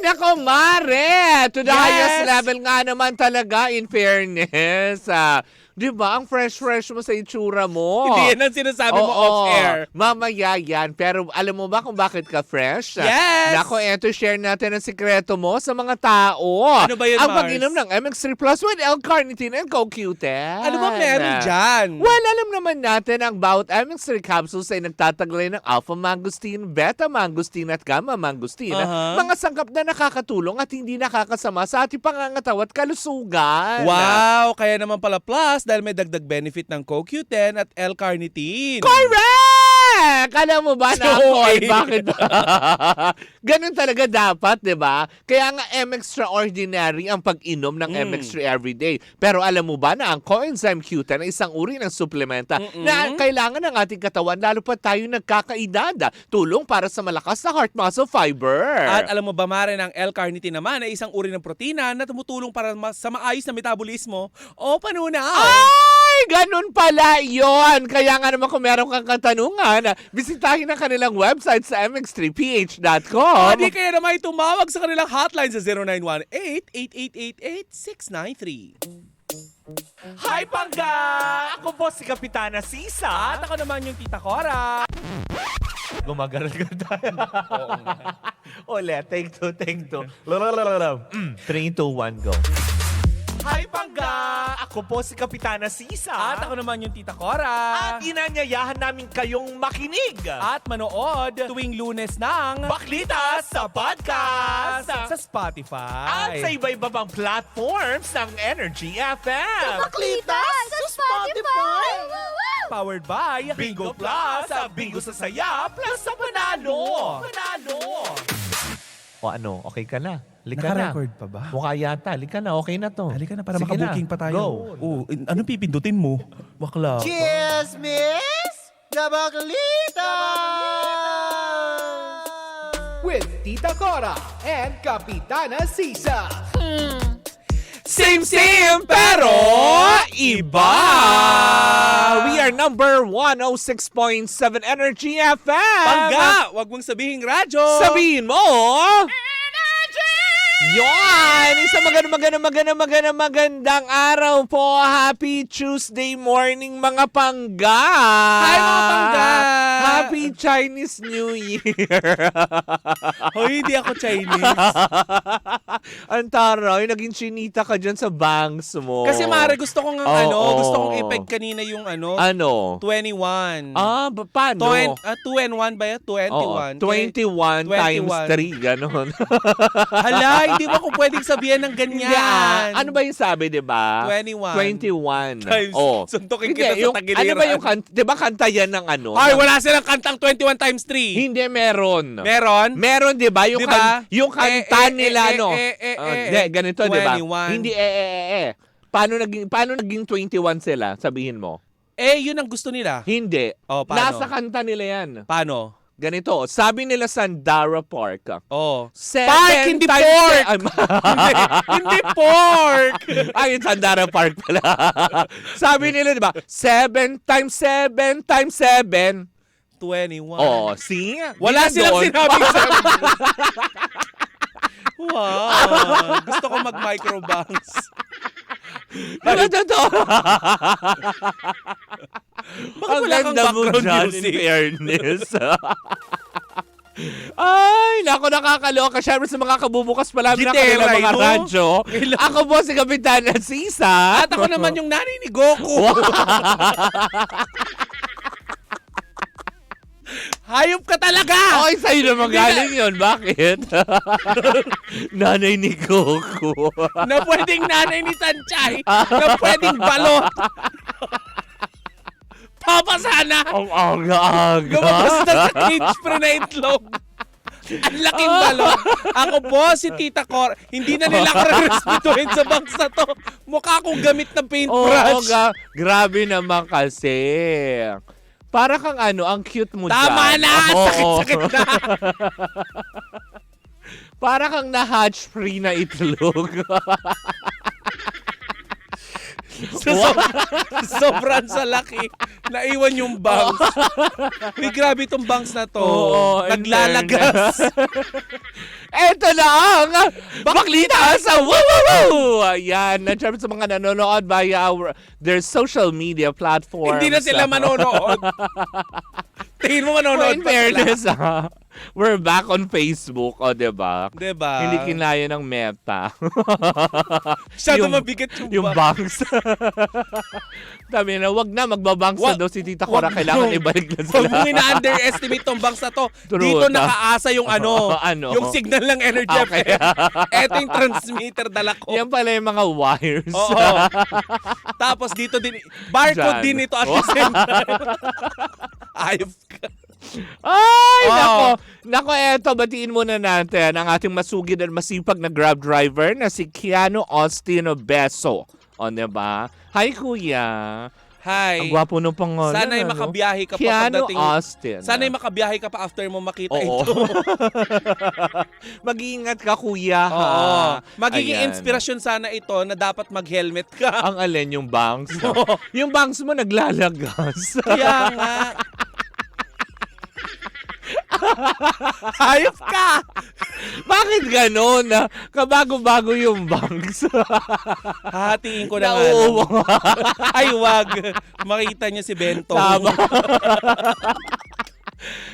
nako, Mare! To the Yes! highest level nga naman talaga, in fairness. Di ba, ang fresh-fresh mo sa itsura mo. Hindi yan ang sinasabi mo off-air. Mamaya yan. Pero alam mo ba kung bakit ka fresh? Yes! Nako, eto, share natin ang sikreto mo sa mga tao. Ano ba yun, ang Mars? pag-inom ng MX3 Plus with L-carnitine and CoQ10. Ano ba meron dyan? Well, alam naman natin ang bawat MX3 capsules ay nagtataglay ng alpha-mangosteen, beta-mangosteen at gamma-mangosteen. Mga sangkap na nakakatulong at hindi nakakasama sa ating pangangatawa at kalusugan. Wow! Kaya naman pala plus dahil may dagdag benefit ng CoQ10 at L-carnitine. Correct! Alam mo ba na ako, Okay. bakit? Ganun talaga dapat, di ba? Kaya nga M-Extraordinary ang pag-inom ng MX3 everyday. Pero alam mo ba na ang coenzyme Q10 ay isang uri ng suplementa na kailangan ng ating katawan lalo pa tayo nagkakaedad. Tulong para sa malakas na heart muscle fiber. At alam mo ba, Mare, ng L-carnitine naman ay isang uri ng protina na tumutulong para sa maayos na metabolismo o panunaw. Ay, ganun pala yon. Kaya nga naman kung meron kang katanungan, bisitahin ang kanilang website sa mx3ph.com. Di kaya naman tumawag sa kanilang hotline sa 0918-8888-693. Hi, Pangga! Ako po si Kapitana Sisa. At ako naman yung Tita Cora. Gumagaral ka tayo. Oo nga. Ulit, take two. 3, 2, 1, go. Hi, Pangga! Ako po si Kapitana Sisa. At ako naman yung Tita Cora. At inanyayahan namin kayong makinig. At manood tuwing Lunes ng Baklitas sa podcast. sa Spotify. At sa iba-iba pang platforms ng Energy FM. Baklitas sa Spotify! Powered by Bingo Plus! Sa Bingo sa Saya Plus sa Panalo! Panalo! O ano, okay ka na? Lika na. Naka-record pa ba? Mukha yata. Lika na, okay na to. Halika na para Sige makabuking na. pa tayo. Go. Anong pipindutin mo? Bakla. Cheers, miss! The Baklitas! With Tita Cora and Kapitana Sisa. Same pero iba. We are number 106.7 Energy FM. Pangga! Wag mong sabihing radyo. Sabihin mo. Yon! Isang magandang araw po. Happy Tuesday morning, mga pangga! Hi, mga pangga! Happy Chinese New Year! Hoy, hindi ako Chinese. Ang taray, naging chinita ka dyan sa bangs mo. Kasi Mare, gusto kong gusto kong ipeg kanina yung Ano? 21. Paano? 2 and 1 ba yan? 21. 21 times 21. 3, ganon. Hala, hindi mo ko pwedeng sabihan ng ganyan. Ano ba yung sabi, di ba? 21. 21. Times, suntukin kita sa tagiliran. Ano ba yung kanta? Di ba kanta yan ng ano? Ay, wala silang kantang 21 times 3. Hindi, meron. Meron? Meron, di ba? Yung, Diba? yung kanta nila, no? Hindi, ganito, di ba? 21. Hindi, Paano naging 21 sila? Sabihin mo. Yun ang gusto nila. Hindi. Oh, paano? Nasa kanta nila yan. Paano? Ganito, sabi nila Sandara Park. Oh. 7 Park, hindi times pork! hindi pork! Ay, yung Sandara Park pala. Sabi nila, di ba? 7 times 7 times 7. 21. Oh, see? Wala Di silang nandun. sinabing 7. Wow. Gusto ko mag-microbanks. Ano totoo? Bakit wala kang background music? In fairness. Ay, naku, nakakaloka. Siyempre sa mga kabubukas pa lang ng kanilang mga no? radyo. Ako po si Kapitana Sisa. At ako naman yung nanay ni Goku. Hayop ka talaga! Ay, sa'yo naman galing yun. Bakit? Nanay ni Goku. Na pwedeng nanay ni Sanchay. Na pwedeng balot. Papa sana! Ang aga-aga. Gumabas na sa cage pre na itlog. Ang laking balot. Ako po, si Tita Cor. Hindi na nila ako respetuhin sa banks na to. Mukha akong gamit na paintbrush. Grabe naman kasi. Para kang ang cute mo Tama dyan. na! Sakit-sakit na! Para kang na-hatch free na itlog. Sobrang sa laki. Naiwan yung bangs. Grabe itong bangs na to. Oo, Naglalagas. Eto na ang Baklita sa Woo! Ayan, syempre sa mga nanonood via their social media platforms. Hindi na sila manonood. Tingin mo manonood In pa sila. fairness, we're back on Facebook, o diba? Diba? Hindi kinaya ng Meta. Masyado mabigat yung yung banks. Sabi na, wag na, magbabanks na Wag- daw si Tita Cora. wag Kailangan mo. ibalik na Huwag sila. mong ina-underestimate tong banks na to. True, Dito ta- nakaasa yung Ano? yung signal ng Energy Okay. FM. Eto yung transmitter dala ko. Yan pala yung mga wires. Oo. Tapos dito din, barcode Diyan. din ito at the same time. Ayop ka. Ay, Oo. nako. Nako, eto, batiin muna natin ang ating masugid at masipag na Grab driver na si Keanu Austin Beso. O, diba? Hi, Kuya. Hi. Ang gwapo nung pangalan. Sana'y ano? makabiyahe ka pa Keanu pagdating. Austin. Sana'y makabiyahe ka pa after mo makita Oo. ito. Mag-iingat ka, Kuya. ha? Oo. Magiging Ayan. inspirasyon sana ito na dapat mag-helmet ka. Ang alin, yung banks. Yung banks mo naglalagas. Kaya nga. Hayop ka! Bakit ganon? Kabago-bago yung banks. Hahatiin ko na nga. Nauubo. Ay, wag. Makita niyo si Bento. Tama.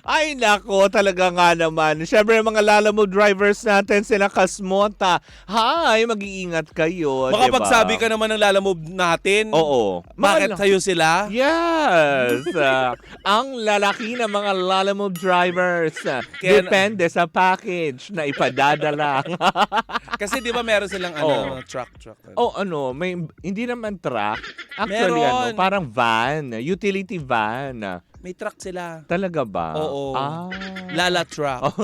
Ay nako, talaga nga naman. Siyempre mga Lalamove drivers natin, sila Kasmota. Hi, mag-iingat kayo. Makapagsabi diba? ka naman ng Lalamove natin. Oo. Bakit sa'yo sila? Yes. Ang lalaki ng mga Lalamove drivers. Kaya- Depende sa package na ipadadala. Kasi di ba meron silang Oo. truck. Oh, may hindi naman truck. Actually, Meron. parang van, utility van. May truck sila. Talaga ba? Oo. Ah. Lala truck.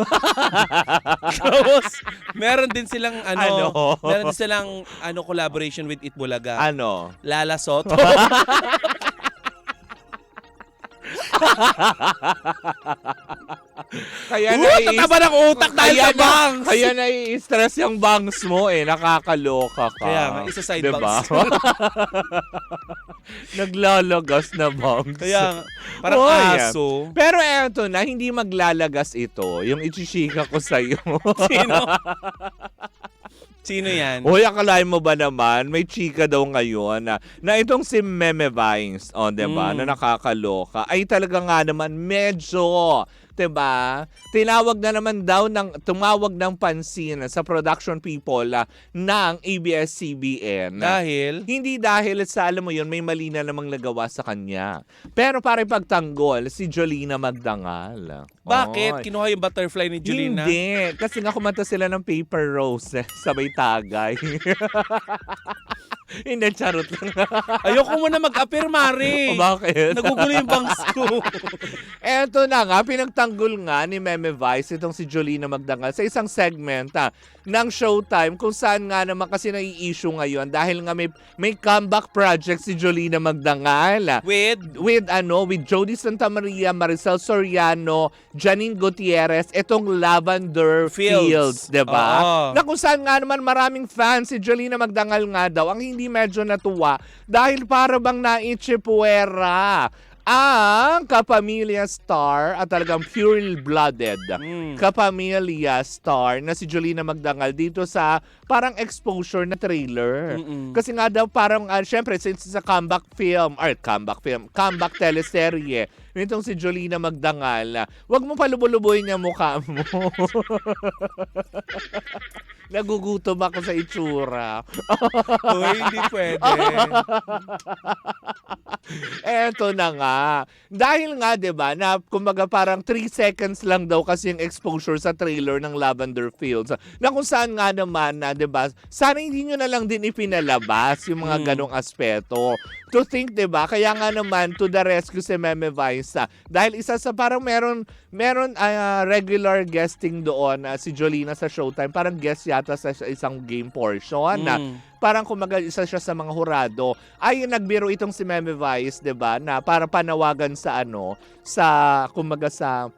Tapos, meron din silang Ano? meron din silang collaboration with Itbulaga. Ano? Lala Soto. Kaya Tataba ng utak dahil sa banks. Kaya nai-stress yung bangs mo nakakaloka ka. Kaya nga, isa side diba? bangs. Naglalagas na bangs. Kaya, parang Oy, aso. Pero eto na, hindi maglalagas ito. Yung ichichika ko sa'yo. Sino? Sino yan? Hoy, akalain mo ba naman, may chika daw ngayon na itong si Meme Vines, diba, na nakakaloka, ay talaga nga naman medyo, diba, tumawag ng pansin sa production people ng ABS-CBN. Dahil? Hindi dahil sa, alam mo yun, may mali na namang nagawa sa kanya. Pero para ipagtanggol, si Jolina Magdangal. Bakit? Oy. Kinuha yung butterfly ni Julina? Hindi. Kasi nga kumanta sila ng Paper Rose sabay tagay. Hindi, charot lang. Ayoko mo na mag-appear, Mari. O bakit? Nagugulo yung bangs ko. Eto na nga, pinagtanggol nga ni Meme Vice itong si Jolina Magdangal sa isang segment ng Showtime kung saan nga naman kasi nai-issue ngayon dahil nga may comeback project si Jolina Magdangal. With Jody Santa Maria, Maricel Soriano, Janine Gutierrez, itong Lavender Fields, diba? Oo. Na kung saan nga naman maraming fans si Jolina Magdangal nga daw ang hindi medyo natuwa dahil para bang naichipuera ang kapamilya star at talagang pure-blooded kapamilya star na si Jolina Magdangal dito sa parang exposure na trailer. Kasi nga daw parang, syempre, since it's a comeback teleserye, nitong si Jolina Magdangal, wag mo palubulubuhin yung mukha mo. Nagugutom ako sa itsura. Uy, hindi pwede. Eto na nga. Dahil nga, 'di ba, na kumbaga parang 3 seconds lang daw kasi yung exposure sa trailer ng Lavender Fields. Na kung saan nga naman na, 'di ba, sana hindi nyo na lang din ipinalabas yung mga ganong aspeto. To think, 'di ba? Kaya nga naman to the rescue si Meme Vice. Dahil isa sa parang meron regular guesting doon si Jolina sa Showtime. Parang guest yata sa isang game portion. Parang kumaga isa siya sa mga hurado. Ay nagbiro itong si Meme Vice, 'di ba? Na para panawagan sa sa kumaga sa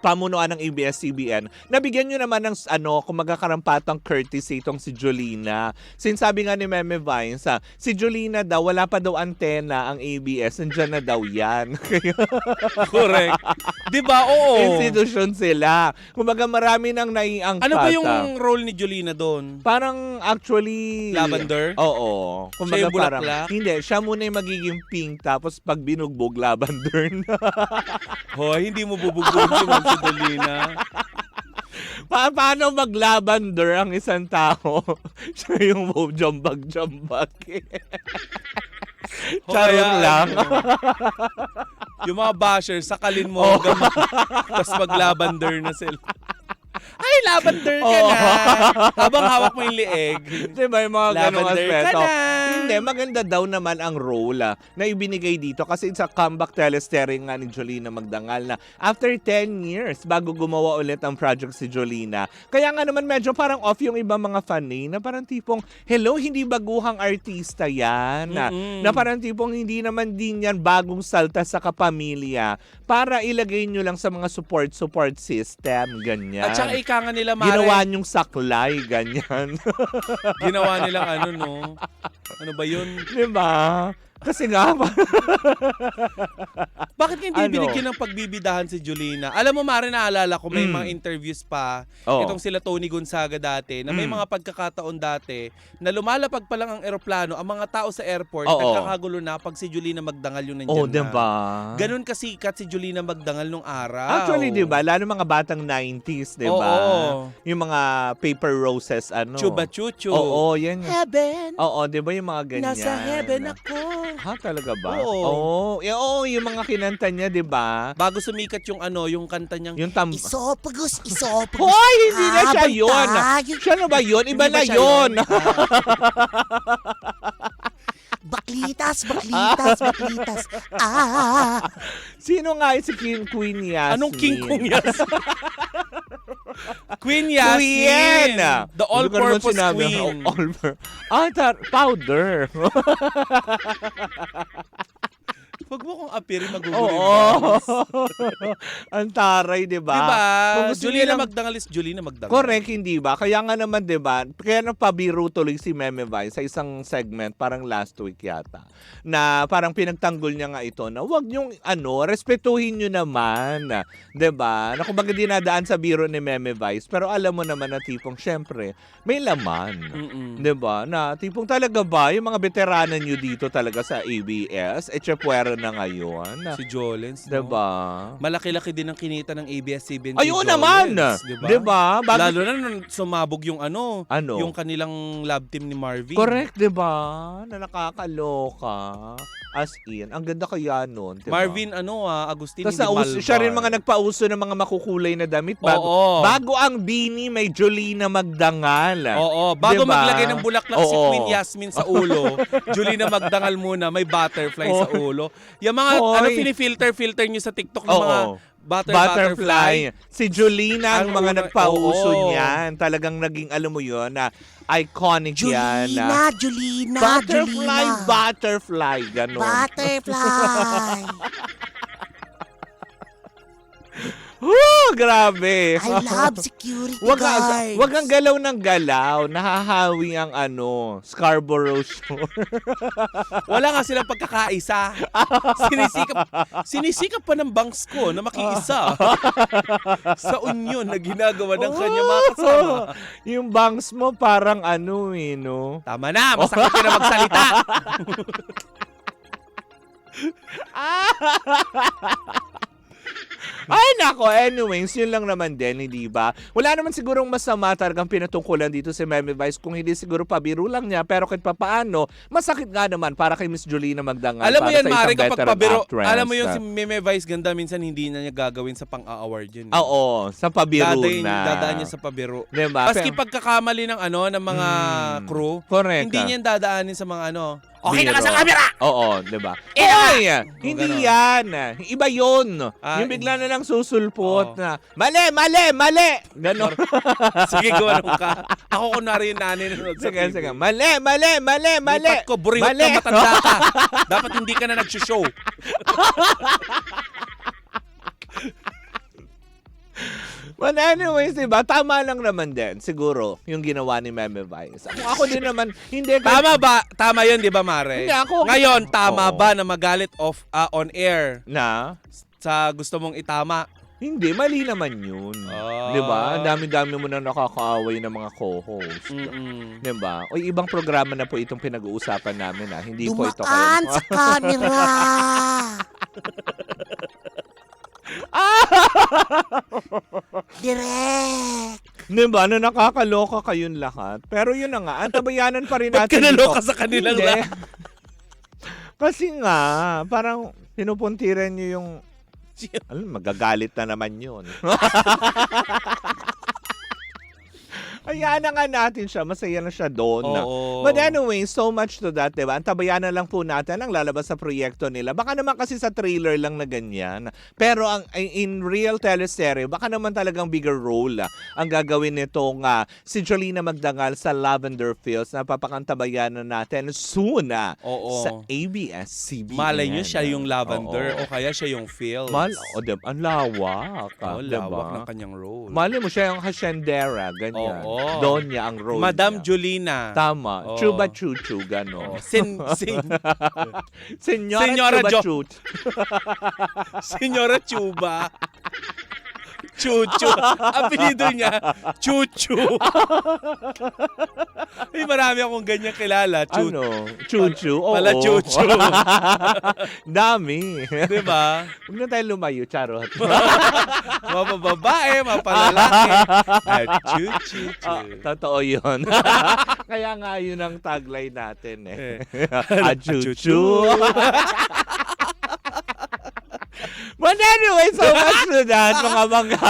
pamunuan ng ABS-CBN, nabigyan nyo naman ng kumaga karampatang courtesy itong si Jolina. Sinasabi nga ni Meme Vines, si Jolina daw, wala pa daw antena ang ABS, nandyan na daw yan. Correct. Di ba? Oo. Institution sila. Kumaga marami nang naiangkat. Ano ba yung role ni Jolina doon? Parang actually... Lavender? Oo. Siya yung bulaklak? Hindi, siya muna yung magiging pink, tapos pag binugbog, lavender na. Hoy, hindi mo bubugbog si Ma'am si Jolina. Paano mag-lavender ang isang tao? Siya yung jambag-jambag. Charot lang. Yung mga bashers, sakalin mo hanggang tapos mag-lavender na sila. Ay, lavender ka na! Habang hawak mo yung lieg. Diba yung mga ganong Lavender ka aspeto? na! Hindi, maganda daw naman ang role na ibinigay dito kasi sa comeback telesteering nga ni Jolina Magdangal na after 10 years bago gumawa ulit ang project si Jolina. Kaya nga naman medyo parang off yung ibang mga fan na parang tipong, hello, hindi baguhang artista yan. Na parang tipong hindi naman din yan bagong salta sa kapamilya para ilagay nyo lang sa mga support system, ganyan. At saka ika nga nila, Mare. Ginawa nyong saklay, ganyan. Ginawa nilang ano, no? Ano ba yun? Diba? Kasi nga, Bakit hindi binigyan ng pagbibidahan si Jolina? Alam mo, Mare, naalala ko may mga interviews pa. Oo. Itong sila Tony Gonzaga dati, na may mga pagkakataon dati na lumalapag pa lang ang eroplano, ang mga tao sa airport, Oo. nagkakagulo na pag si Jolina Magdangal yung oh, nandyan na. diba? Ganun kasikat si Jolina Magdangal nung araw. Actually, diba? Lalo mga batang 90s, diba? Oo. Yung mga paper roses, Chuba Chuchu. Oo, yan. Heaven. Oo, diba yung mga ganyan? Nasa heaven ako. Ha, talaga ba? Oo. Oo, yung mga kinanta niya, diba? Bago sumikat yung yung kanta niyang Yung Isopagos, isopagos. Hoy, hindi na siya Habang yun. tayo- Siya na ba yun? Iba Hindi ba na siya yun. Baklitas, baklitas, baklitas. Ah! Sino nga si Queen Yasmin? Anong King Kong Yasmin? Queen Yasmin. Queen! The all-purpose queen. Powder. Huwag mo kong apirin, magugulo yung Oo. bangs. Ang taray, diba? Diba? Kung gusto Jolina nilang- Magdangal is Jolina Magdangal. Correct, hindi ba? Kaya nga naman, diba? Kaya napabiro tuloy si Meme Vines sa isang segment, parang last week yata, na parang pinagtanggol niya nga ito na wag niyong, respetuhin niyo naman. Diba? Na kumbaga dinadaan sa biro ni Meme Vines, pero alam mo naman na tipong, syempre, may laman. Diba? Na tipong talaga ba, yung mga veteranan niyo dito talaga sa ABS, chepwera na ngayon. Si Jolens, no? Diba? Malaki-laki din ang kinita ng ABS-CBN. Ayun naman! Diba? Diba? Lalo na nung sumabog yung Ano? yung kanilang lab team ni Marvin. Correct, di ba? Na nakakaloka. As in, ang ganda kaya nun, di ba? Marvin, Agustin, Tas hindi siya rin Malvar. mga nagpauso ng mga makukulay na damit. Oo. Bago ang beanie, may Jolina Magdangal. Oo, bago Diba? maglagay ng bulaklak si Oo. Queen Yasmin sa ulo, Jolina Magdangal muna, may butterfly sa ulo. Yung mga, Hoy. filter nyo sa TikTok ng Oo. mga butterfly. Si Jolina ang Ang mga una- nagpauso oo. niyan. Talagang naging, alam mo yun, na iconic yan. Julina, Butterfly, Julina. butterfly. Ganon. Butterfly. Grabe. I love security Wag guards. ang galaw ng galaw. Nahahawi ang Scarborough Shore. Wala nga silang pagkakaisa. Sinisikap pa ng bangs ko na makiisa sa union na ginagawa ng kanya mga kasama. Yung bangs mo parang no? Tama na, masakit ka na magsalita. Ay, nako. Anyways, yun lang naman din, hindi ba? Wala naman sigurong masama talagang pinatungkulan dito si Meme Vice kung hindi siguro pabiro lang niya. Pero kahit papaano, masakit nga naman para kay Miss Jolina Magdangal. Alam mo para yan, sa isang Mari, kapag veteran pabiro, actress. alam mo yun, si Meme Vice ganda, minsan hindi na niya gagawin sa pang-award yun. Oo, sa pabiro na. Dadaan niya sa pabiro. Diba? Maski pagkakamali ng ng mga crew, Correct. hindi niya dadaanin sa mga okay na ka sa Biro. camera! Oo, di ba? Eh, Oy! ganon. Hindi yan. Iba yun. Yung bigla na lang susulpot na, mali! Ganon. Sige, gawin ka. Ako kunwari yung nanay na nanonood sa Sige. TV. Mali! Lipat ko, buringot Mali. ka, matanda ka. Dapat hindi ka na nag-show. Well, anyways, diba? Tama lang naman din, siguro, yung ginawa ni Meme Vice. Ako din naman, hindi. Tama ba? Tama yun, di ba, Mare? Hindi, ako- Ngayon, tama Oo. ba na magalit on air Na? sa gusto mong itama? Hindi, mali naman yun. Ah. Di ba? Ang dami-dami mo na nakakaaway ng mga co-host. Mm-mm. Di ba? O ibang programa na po itong pinag-uusapan namin Hindi po ito Dumaan kayo. sa camera. Direk. Di ba? Na nakakaloka kayong lahat. Pero yun na nga, antabayanan pa rin Ba't natin ka naloka ito. sa kanilang Hindi. lahat? Kasi nga, parang pinupuntiran nyo yung magagalit na naman yun. Hayaan na nga natin siya. Masaya na siya doon. Oo. But anyway, so much to that, diba? Antabayanan lang po natin ang lalabas sa proyekto nila. Baka naman kasi sa trailer lang na ganyan. Pero in real teleserye, baka naman talagang bigger role ang gagawin nitong si Jolina Magdangal sa Lavender Fields na papakantabayanan natin soon Oo. sa ABS-CBN. Malay nyo siya yung lavender Oo. o kaya siya yung Phil. Ang lawak. Oh, diba? lawak ng kanyang role. Mali mo siya yung hasyendera, ganyan. Oo. Doon niya ang role Madam niya. Jolina. Tama. Oo. Chuba Chuchu, gano'n. Senyora Senyora Chuba Jo- Chuchu. Senyora Chuba. Chuchu. Apelido niya, Chuchu. Ay, marami akong ganyan kilala. Ano? Chuchu? Oo. Pala Chuchu. Dami. Diba? Huwag na tayo lumayo, charot. Mapababae, mapalalaki. Chuchu. Totoo yun. Kaya nga yun ang tagline natin Eh. Chuchu. But anyway, so much to that, mga mangga.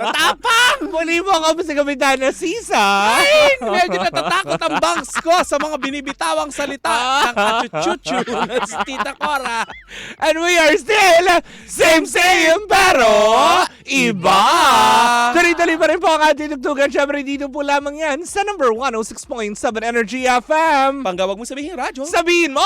Tatapang! Muli mo ako sa Kapitana Sisa. Ay, medyo natatakot ang bangs ko sa mga binibitawang salita ng achuchuchu na si Tita Cora. And we are still same pero iba. Tuloy-tuloy pa rin po ang ating tugtugan. Siyempre dito po lamang yan sa number 106.7 Energy FM. Panggawag mo sabihin radyo. Sabihin mo!